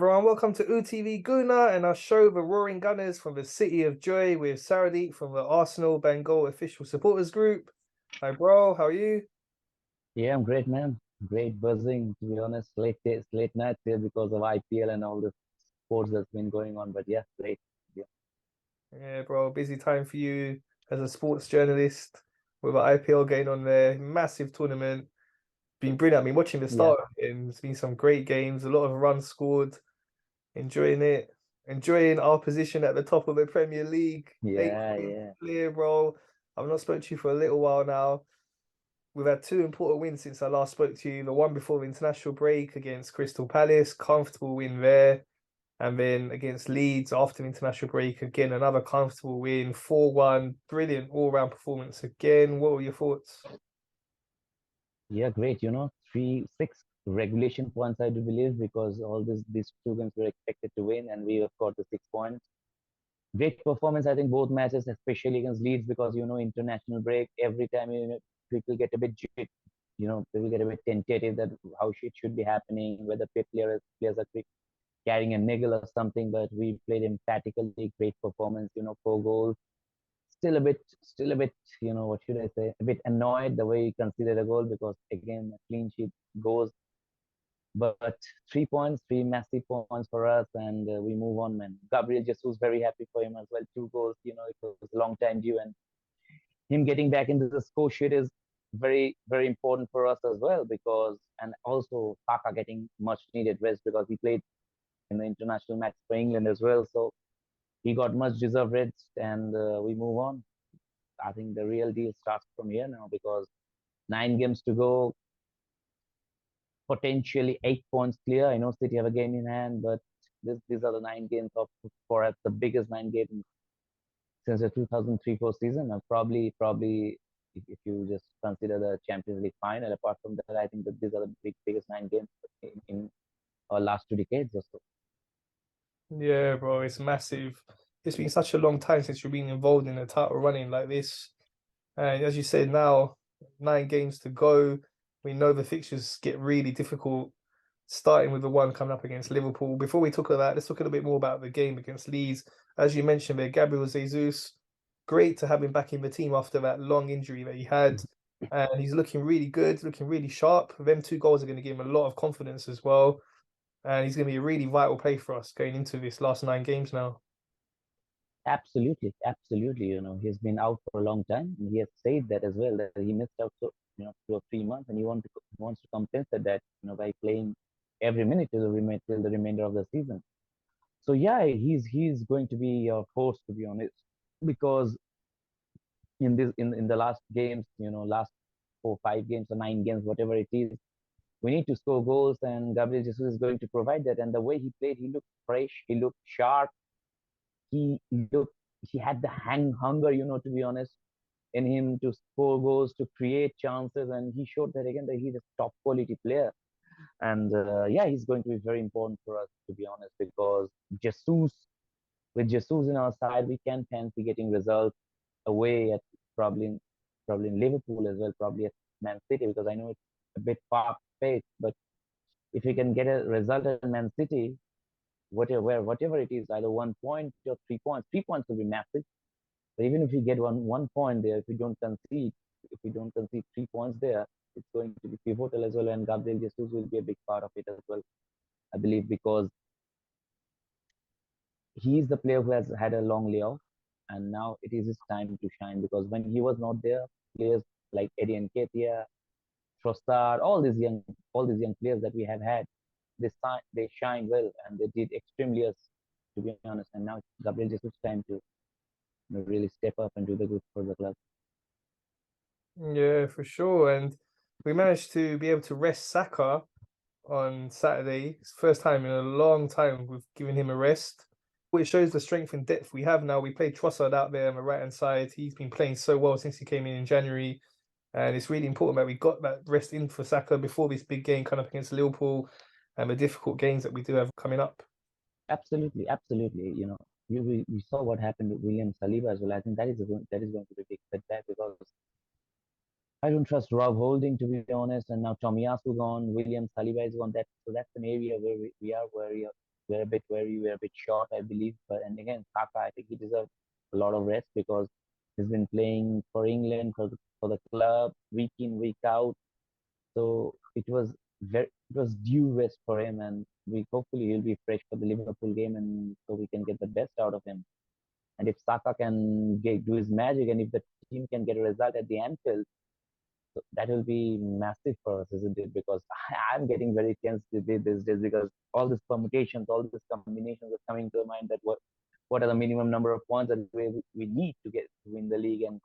everyone, welcome to UTV Guna and our show, The Roaring Gunners from the City of Joy with Sauradeep from the Arsenal Bengal official supporters group. Hi, bro, how are you? Yeah, I'm great, man. Great buzzing, to be honest. Late days, late nights here because of IPL and all the sports that's been going on. But yeah, great. Yeah, Yeah, bro, busy time for you as a sports journalist with our IPL going on there. Massive tournament. Been brilliant. I've been watching the yeah, start and it's been some great games, a lot of runs scored, enjoying it, enjoying our position at the top of the Premier League. 8 points yeah. clear, bro. I've not spoken to you for a little while now. We've had two important wins since I last spoke to you. The one before the international break against Crystal Palace, comfortable win there. And then against Leeds after the international break, again, another comfortable win, 4-1. Brilliant all-round performance again. What were your thoughts? Yeah, great. Six regulation points, I do believe, because all these two games were expected to win, and we have got the 6 points. Great performance, I think, both matches, especially against Leeds, because international break. Every time people get a bit they will get a bit tentative that how it should be happening, whether players are carrying a niggle or something, but we played emphatically, great performance, 4 goals. Still a bit, what should I say, a bit annoyed the way he conceded a goal because again, a clean sheet goes. But 3 points, three massive points for us, and we move on, man. Gabriel Jesus, very happy for him as well. 2 goals, it was a long time due, and him getting back into the score sheet is very, very important for us as well because, and also Saka getting much needed rest because he played in the international match for England as well. So he got much deserved rest, and we move on. I think the real deal starts from here now because 9 games to go, potentially 8 points clear. I know City have a game in hand, but these are the 9 games of for us the biggest 9 games since the 2003-4 season. And probably if you just consider the Champions League final, apart from that, I think that these are the biggest 9 games in our last 2 decades or so. Yeah, bro, it's massive. It's been such a long time since you've been involved in a title running like this. And as you said, now 9 games to go. We know the fixtures get really difficult, starting with the one coming up against Liverpool. Before we talk about that, let's talk a little bit more about the game against Leeds. As you mentioned there, Gabriel Jesus, great to have him back in the team after that long injury that he had. And he's looking really good, looking really sharp. Them 2 goals are going to give him a lot of confidence as well. And he's going to be a really vital play for us going into this last 9 games now. Absolutely, absolutely. He's been out for a long time, and he has said that as well that he missed out 2 or 3 months, and he wants to compensate that by playing every minute till the remainder of the season. So yeah, he's going to be a force, to be honest, because in the last games, last 4, 5 games or 9 games, whatever it is, we need to score goals, and Gabriel Jesus is going to provide that. And the way he played, he looked fresh, he looked sharp, he had the hunger, to be honest, in him to score goals, to create chances, and he showed that again that he's a top quality player. And yeah, he's going to be very important for us, to be honest, because Jesus, with Jesus in our side, we can fancy getting results away at probably in, probably in Liverpool as well, probably at Man City, because I know it's a bit far fetched, but if we can get a result at Man City, whatever it is, either 1 point or 3 points, 3 points will be massive. But even if we get one point there, if we don't concede 3 points there, it's going to be pivotal as well. And Gabriel Jesus will be a big part of it as well, I believe, because he is the player who has had a long layoff, and now it is his time to shine. Because when he was not there, players like Eddie Nketiah, Trossard, all these young players that we have had, they shine well and they did extremely well, to be honest. And now it's Gabriel Jesus' time to really step up and do the good for the club. Yeah, for sure. And we managed to be able to rest Saka on Saturday. It's the first time in a long time we've given him a rest. It shows the strength and depth we have now. We played Trossard out there on the right-hand side. He's been playing so well since he came in January. And it's really important that we got that rest in for Saka before this big game coming up against Liverpool and the difficult games that we do have coming up. Absolutely, absolutely. We saw what happened with William Saliba as well. I think that is going to be a big setback because I don't trust Rob Holding, to be honest. And now Tomiyasu gone, William Saliba is gone. That's an area where we we're a bit wary, we're a bit short, I believe. But and again, Saka, I think he deserves a lot of rest because he's been playing for England for the club week in week out. So it was due rest for him, and we hopefully he'll be fresh for the Liverpool game, and so we can get the best out of him. And if Saka can do his magic, and if the team can get a result at the Anfield, so that will be massive for us, isn't it? Because I'm getting very tense these days because all these permutations, all these combinations are coming to mind that what are the minimum number of points that we need to get to win the league, and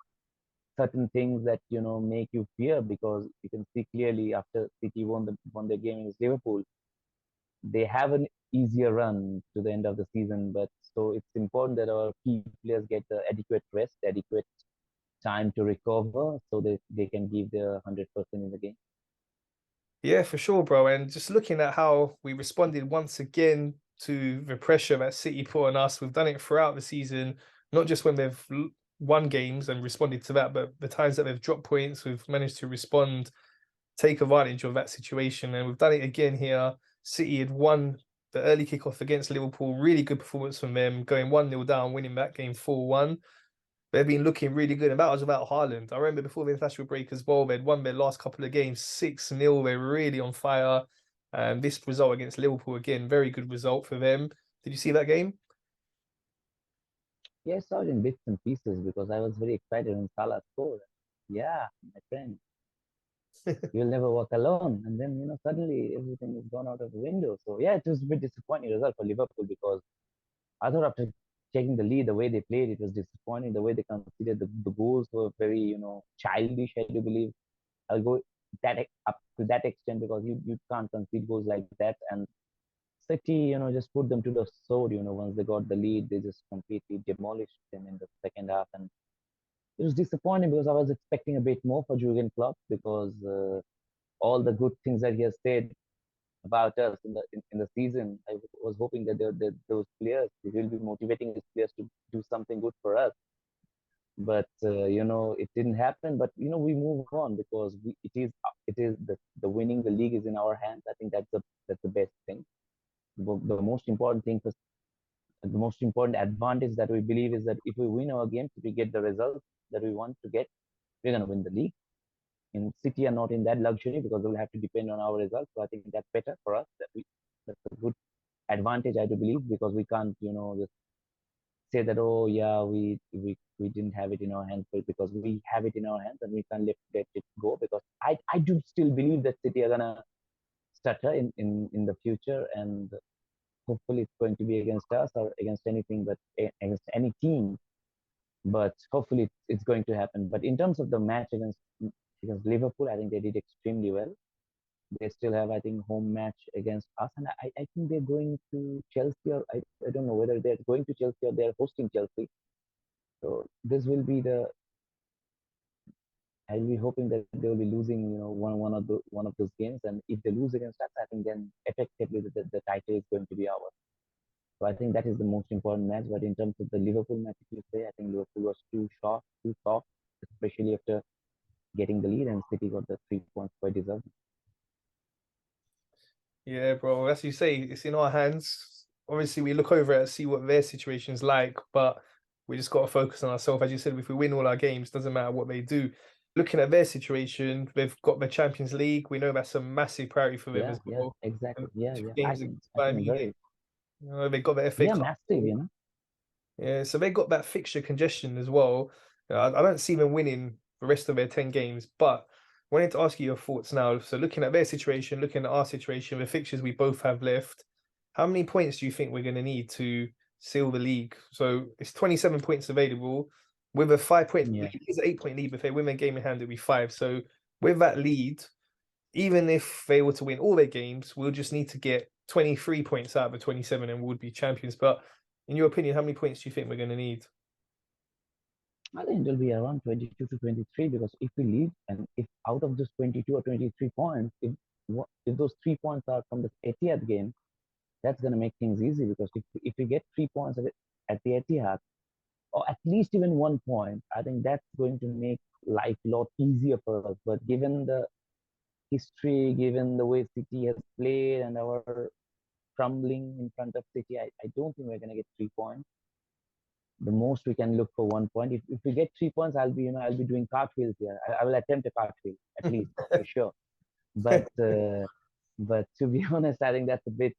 certain things that make you fear because you can see clearly after City won their game against Liverpool, they have an easier run to the end of the season. But so it's important that our key players get the adequate rest, adequate time to recover, so they can give their 100% in the game. Yeah, for sure, bro. And just looking at how we responded once again to the pressure that City put on us, we've done it throughout the season, not just when they've won games and responded to that, but the times that they've dropped points, we've managed to respond, take advantage of that situation. And we've done it again here. City had won the early kickoff against Liverpool, really good performance from them, going 1-0 down, winning that game 4-1. They've been looking really good, and that was about Haaland. I remember before the international break as well, they'd won their last couple of games 6-0. They're really on fire. And this result against Liverpool, again, very good result for them. Did you see that game? Yeah, I saw it in bits and pieces because I was very excited when Salah scored. Yeah, my friend, you'll never walk alone. And then, suddenly everything is gone out of the window. So, yeah, it was a bit disappointing result for Liverpool because I thought after taking the lead, the way they played, it was disappointing. The way they conceded the goals were very, childish, I do believe. I'll go up to that extent because you can't concede goals like that. And City, just put them to the sword. Once they got the lead, they just completely demolished them in the second half. And it was disappointing because I was expecting a bit more for Jurgen Klopp because all the good things that he has said about us in the season, I was hoping that those players, he will be motivating his players to do something good for us. But it didn't happen. But we move on because it is the winning the league is in our hands. I think that's the best thing. The most important thing for the most important advantage that we believe is that if we win our games, if we get the results that we want to get, we're going to win the league. In City are not in that luxury because they will have to depend on our results. So I think that's better for us. That's a good advantage, I do believe, because we can't, just say that, oh yeah, we didn't have it in our hands, but because we have it in our hands and we can't let it go. Because I do still believe that City are gonna stutter in the future, and hopefully it's going to be against us or against anything, but against any team. But hopefully it's going to happen. But in terms of the match against Liverpool, I think they did extremely well. They still have, I think, home match against us, and I think they're going to Chelsea, or I don't know whether they're going to Chelsea or they're hosting Chelsea. So this will be I'll be hoping that they will be losing, one of those games, and if they lose against us, I think then effectively the title is going to be ours. So I think that is the most important match. But in terms of the Liverpool match, if you say, I think Liverpool was too soft, especially after getting the lead, and City got the 3 points quite deserved. Yeah, bro. As you say, it's in our hands. Obviously, we look over it, see what their situation's like, but we just got to focus on ourselves. As you said, if we win all our games, doesn't matter what they do. Looking at their situation, they've got the Champions League. We know that's a massive priority for them Yeah, as yeah, well. exactly. Yeah, Two yeah. I games think against I Bayern think Munich. very They got the FA yeah, Cup. massive. Yeah, so they got that fixture congestion as well. I don't see them winning the rest of their 10 games, but I wanted to ask you your thoughts now. So looking at their situation, looking at our situation, the fixtures we both have left, how many points do you think we're going to need to seal the league? So it's 27 points available with a 5 point Yeah. lead. It's an 8 point lead. If they win their game in hand, it'll be five. So with that lead, even if they were to win all their games, we'll just need to get 23 points out of the 27 and we would be champions. But in your opinion, how many points do you think we're going to need? I think it'll be around 22 to 23 because if we lead and if out of those 22 or 23 points, if those 3 points are from the Etihad game, that's going to make things easy because if we get 3 points at the Etihad, or at least even 1 point, I think that's going to make life a lot easier for us. But given the history, given the way City has played and our crumbling in front of City, I don't think we're gonna get 3 points. The most we can look for 1 point. If we get 3 points, I'll be doing cartwheels here. I will attempt a cartwheel at least for sure. But to be honest, I think that's a bit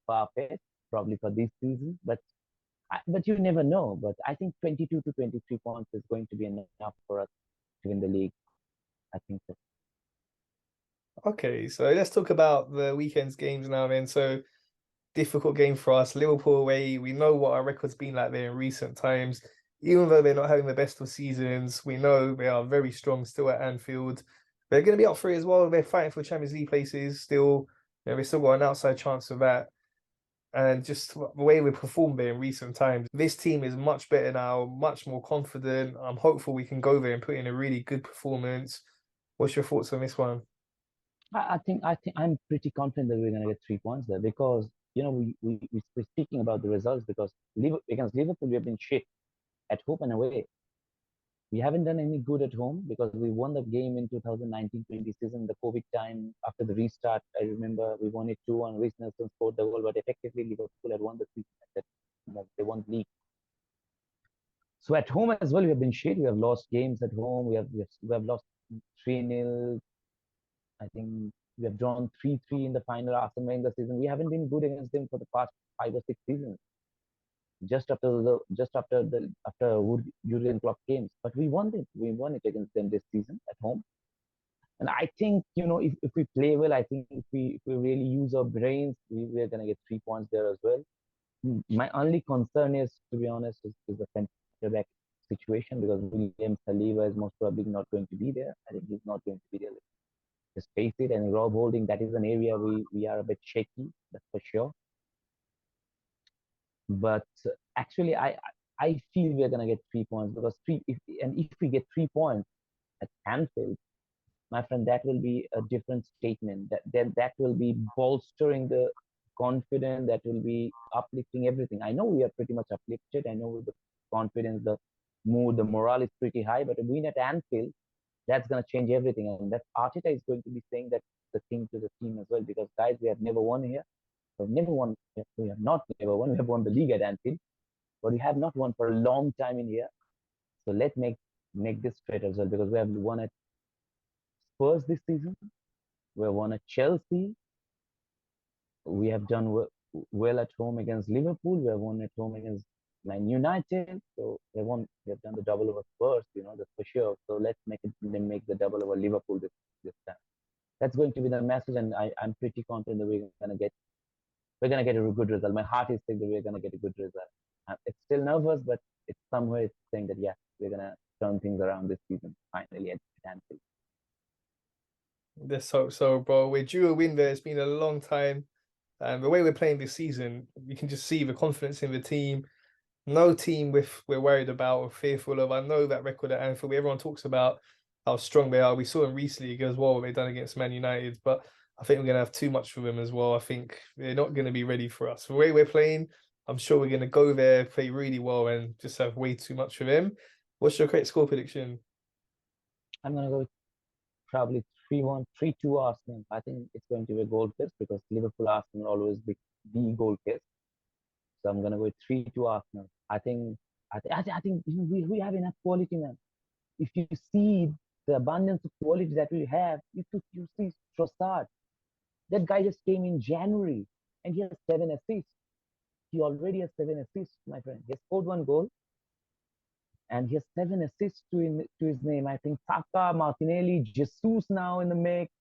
far fetched probably for this season. But you never know. But I think 22 to 23 points is going to be enough for us to win the league. I think so. Okay, so let's talk about the weekend's games now then. So difficult game for us. Liverpool away. We know what our record's been like there in recent times. Even though they're not having the best of seasons, we know they are very strong still at Anfield. They're going to be up for it as well. They're fighting for Champions League places still. You know, they still got an outside chance of that. And just the way we performed there in recent times, this team is much better now, much more confident. I'm hopeful we can go there and put in a really good performance. What's your thoughts on this one? I think I'm pretty confident that we're gonna get 3 points there because we're speaking about the results because against Liverpool we have been shit at home and away. We haven't done any good at home because we won the game in 2019-20 season, the COVID time after the restart. I remember we won it 2-1. Reece Nelson scored the goal, but effectively Liverpool had won the season. They won the league. So at home as well, we have been shit. We have lost games at home. We have lost 3-0. I think we have drawn 3-3 in the final after in the season. We haven't been good against them for the past 5 or 6 seasons. Just after Jurgen Klopp games, but we won it. We won it against them this season at home. And I think if we play well, I think if we really use our brains, we're gonna get 3 points there as well. My only concern is, to be honest, is the center back situation because William Saliba is most probably not going to be there. I think he's not going to be there. Just face it. And Rob Holding, that is an area we are a bit shaky, that's for sure. But actually, I feel we're gonna get 3 points because if we get 3 points at Anfield, my friend, that will be a different statement. That will be bolstering the confidence. That will be uplifting everything. I know we are pretty much uplifted. I know the confidence, the mood, the morale is pretty high. But a win at Anfield, that's gonna change everything. And that Arteta is going to be saying that the thing to the team as well. Because guys, we have never won here. We've never won. We have not never won. We have won the league at Anfield, but we have not won for a long time in here. So let's make this straight as well because we have won at Spurs this season. We have won at Chelsea. We have done well at home against Liverpool. We have won at home against Man United. So we have won. We have done the double over Spurs. That's for sure. So let's make the double over Liverpool this time. That's going to be the message, and I'm pretty confident that we're gonna get a good result. My heart is saying that we're gonna get a good result. It's still nervous, but it's somewhere it's saying that yeah, we're gonna turn things around this season finally at Anfield. Let's hope so, bro. We're due a win there. It's been a long time. And the way we're playing this season, you can just see the confidence in the team. No team we're worried about or fearful of. I know that record at Anfield, everyone talks about how strong they are. We saw them recently as well, what they've done against Man United, but I think we're going to have too much for them as well. I think they're not going to be ready for us. The way we're playing, I'm sure we're going to go there, play really well, and just have way too much for them. What's your correct score prediction? I'm gonna go with probably 3-1, 3-2 Arsenal. I think it's going to be a goal fest because Liverpool Arsenal always be the goal fest. So I'm gonna go with 3-2 Arsenal. I think we have enough quality, man. If you see the abundance of quality that we have, you see Trossard. That guy just came in January and he has 7 assists. He already has 7 assists, my friend. He has scored 1 goal and he has 7 assists to his name. I think Saka, Martinelli, Jesus now in the mix,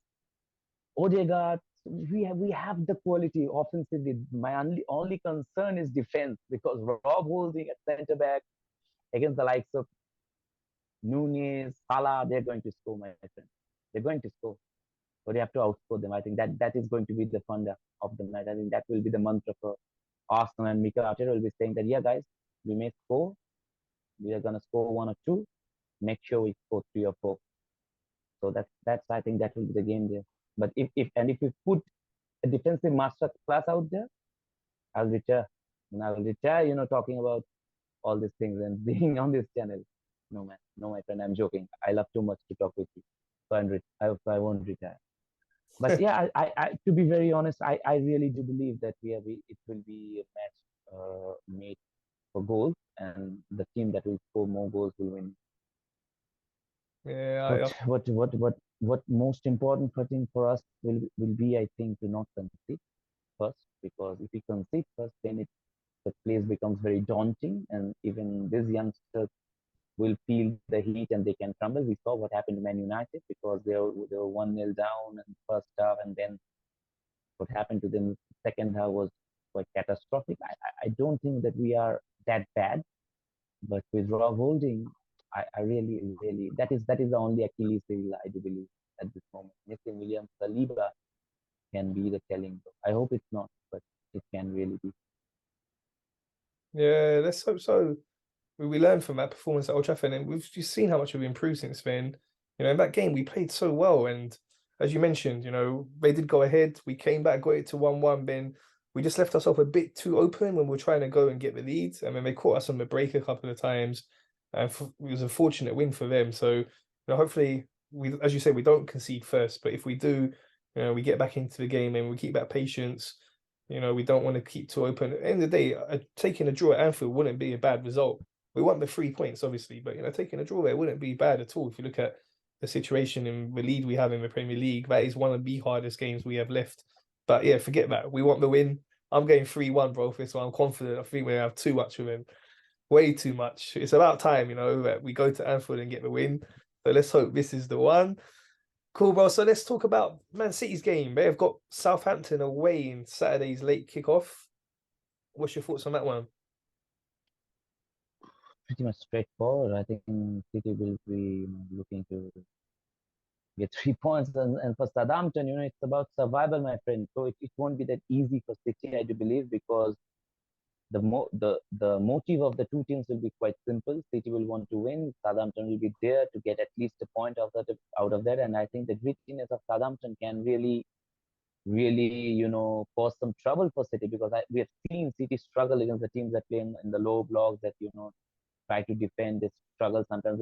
Odegaard. We have the quality offensively. My only concern is defense because Rob Holding at centre back against the likes of Nunez, Salah, they're going to score, my friend. They're going to score. But you have to outscore them. I think that is going to be the funda of the night. I think that will be the mantra for Arsenal, and Mikel Arteta will be saying that, yeah, guys, we may score. We are gonna score 1 or 2. Make sure we score 3 or 4. So that's I think that will be the game there. But if we put a defensive master class out there, I'll retire. And I will retire, talking about all these things and being on this channel. No man, no my friend, I'm joking. I love too much to talk with you. So I won't retire. But yeah, to be very honest, I really do believe that it will be a match made for goals, and the team that will score more goals will win. Yeah, What most important thing for us will be, I think, to not concede first, because if we concede first, then the place becomes very daunting, and even these youngsters will feel the heat and they can crumble. We saw what happened to Man United because they were 1-0 down in the first half, and then what happened to them second half was quite catastrophic. I don't think that we are that bad, but with Rob Holding, I really that is the only Achilles heel I do believe at this moment. Missing William Saliba can be the telling. I hope it's not, but it can really be. yeah. Let's hope so. We learned from that performance at Old Trafford, and we've just seen how much we've improved since then. In that game we played so well, and as you mentioned, they did go ahead. We came back, got it to 1-1. Then we just left ourselves a bit too open when we were trying to go and get the lead. I mean, they caught us on the break a couple of times, and it was a fortunate win for them. So, hopefully, as you say, we don't concede first. But if we do, we get back into the game and we keep that patience. We don't want to keep too open. At the end of the day, taking a draw at Anfield wouldn't be a bad result. We want the 3 points, obviously, but taking a draw there wouldn't be bad at all. If you look at the situation in the lead we have in the Premier League, that is one of the hardest games we have left. But yeah, forget that. We want the win. I'm going 3-1, bro, for this one. I'm confident. I think we have too much of him. Way too much. It's about time, that we go to Anfield and get the win. So let's hope this is the one. Cool, bro. So let's talk about Man City's game. They have got Southampton away in Saturday's late kickoff. What's your thoughts on that one? Pretty much straightforward. I think City will be looking to get 3 points, and for Southampton, it's about survival, my friend. So it won't be that easy for City, I do believe, because the motive of the two teams will be quite simple. City will want to win. Southampton will be there to get at least a point out of that. And I think the grittiness of Southampton can really, cause some trouble for City, because we have seen City struggle against the teams that play in the low blocks, that try to defend. They struggle sometimes.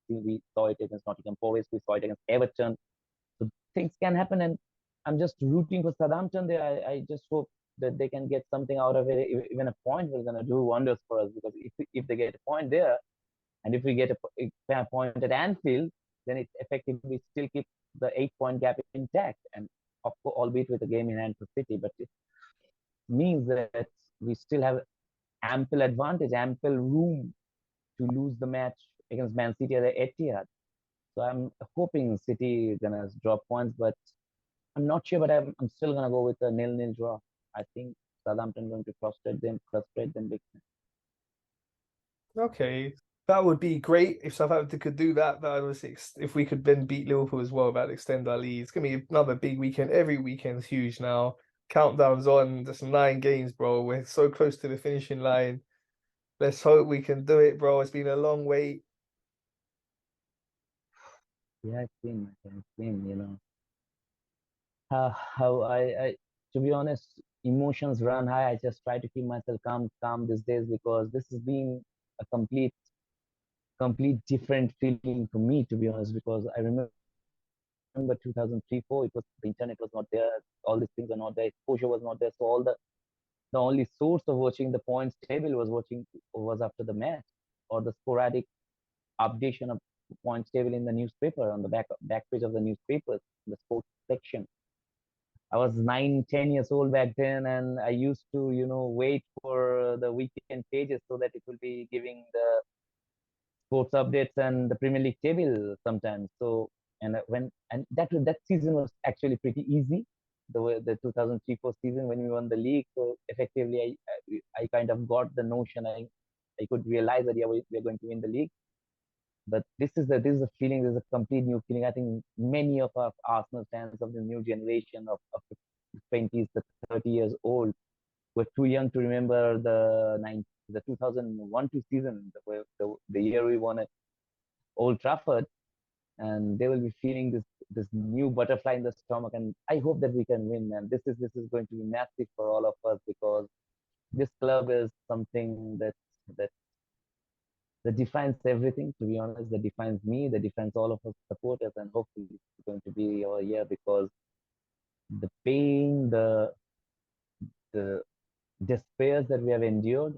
We saw it against Nottingham Forest. We saw it against Everton. So things can happen, and I'm just rooting for Southampton there. I just hope that they can get something out of it. Even a point is going to do wonders for us, because if they get a point there, and if we get a point at Anfield, then it effectively still keeps the 8 point gap intact, and of course, albeit with a game in hand for City, but it means that we still have ample advantage, ample room to lose the match against Man City at the Etihad. So I'm hoping City is gonna drop points, but I'm not sure. But I'm still gonna go with a 0-0 draw. I think Southampton going to frustrate them big. Okay, that would be great if Southampton could do that. That was if we could then beat Liverpool as well, that'd extend our lead. It's gonna be another big weekend. Every weekend's huge now. Countdown's on. Just 9 games, bro. We're so close to the finishing line. Let's hope we can do it, bro. It's been a long wait. Yeah, it's been. How to be honest, emotions run high. I just try to keep myself calm these days, because this has been a complete different feeling for me, to be honest, because I remember 2003-4, it was the internet was not there, all these things are not there, exposure was not there, so the only source of watching the points table was after the match, or the sporadic updation of points table in the newspaper, on the back page of the newspapers, the sports section. I was 9, 10 years old back then, and I used to, wait for the weekend pages so that it will be giving the sports updates and the Premier League table sometimes. So, and that season was actually pretty easy. The 2003-4 season when we won the league. So effectively, I kind of got the notion. I could realize that, yeah, we're going to win the league. But this is a feeling. There's a complete new feeling. I think many of our Arsenal fans of the new generation of the 20s, the 30 years old, were too young to remember the 2001-2 season, the year we won at Old Trafford, and they will be feeling this new butterfly in the stomach. And I hope that we can win, man. This is going to be massive for all of us, because this club is something that that defines everything, to be honest, that defines me, that defines all of us supporters, and hopefully it's going to be our year because the pain, the despairs that we have endured,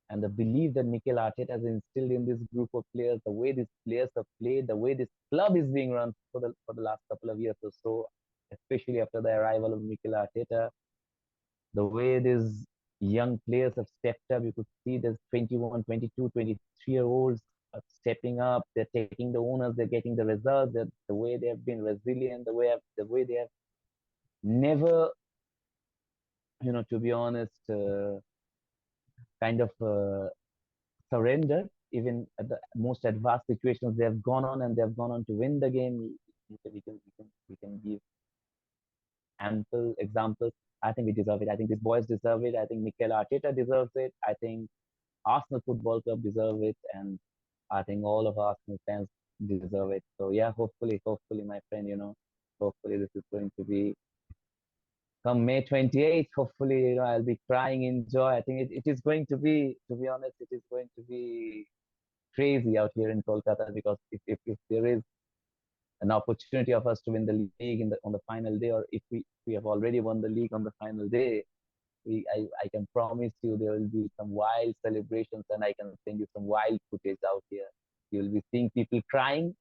and the belief that Mikel Arteta has instilled in this group of players, the way these players have played, the way this club is being run for the last couple of years or so, especially after the arrival of Mikel Arteta, the way these young players have stepped up. You could see there's 21, 22, 23-year-olds are stepping up. They're taking the owners. They're getting the results. The way they have been resilient, the way they have never, to be honest, kind of surrendered. Even at the most advanced situations, they have gone on and they have gone on to win the game. We can give ample examples. I think we deserve it. I think these boys deserve it. I think Mikel Arteta deserves it. I think Arsenal Football Club deserve it, and I think all of Arsenal fans deserve it. So yeah, hopefully, my friend, hopefully this is going to be come May 28th. Hopefully, I'll be crying in joy. I think it is going to be, to be honest, it is going to be crazy out here in Kolkata because if there is an opportunity of us to win the league on the final day, or if we have already won the league on the final day, I can promise you there will be some wild celebrations, and I can send you some wild footage out here. You'll be seeing people crying.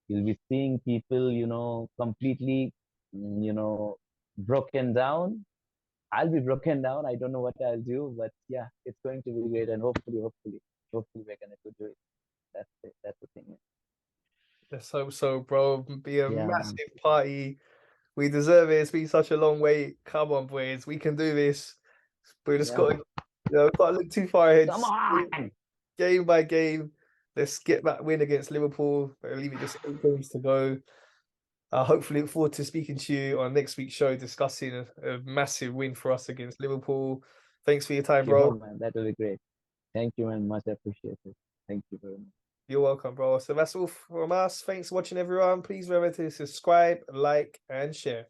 You'll be seeing people, completely, broken down. I'll be broken down. I don't know what I'll do, but yeah, it's going to be great, and hopefully we're gonna do it. That's it. That's the thing. Let's hope so, bro. Be a Yeah, man. massive party. We deserve it. It's been such a long wait. Come on, boys. We can do this. We just Yeah. got to, can't look too far ahead. Come on. Game by game. Let's get that win against Liverpool. I believe it just 8 games to go. Hopefully, look forward to speaking to you on next week's show, discussing a massive win for us against Liverpool. Thanks for your time, bro. Sure, man. That will be great. Thank you, man. Much appreciated. Thank you very much. You're welcome, bro. So that's all from us. Thanks for watching, everyone. Please remember to subscribe, like, and share.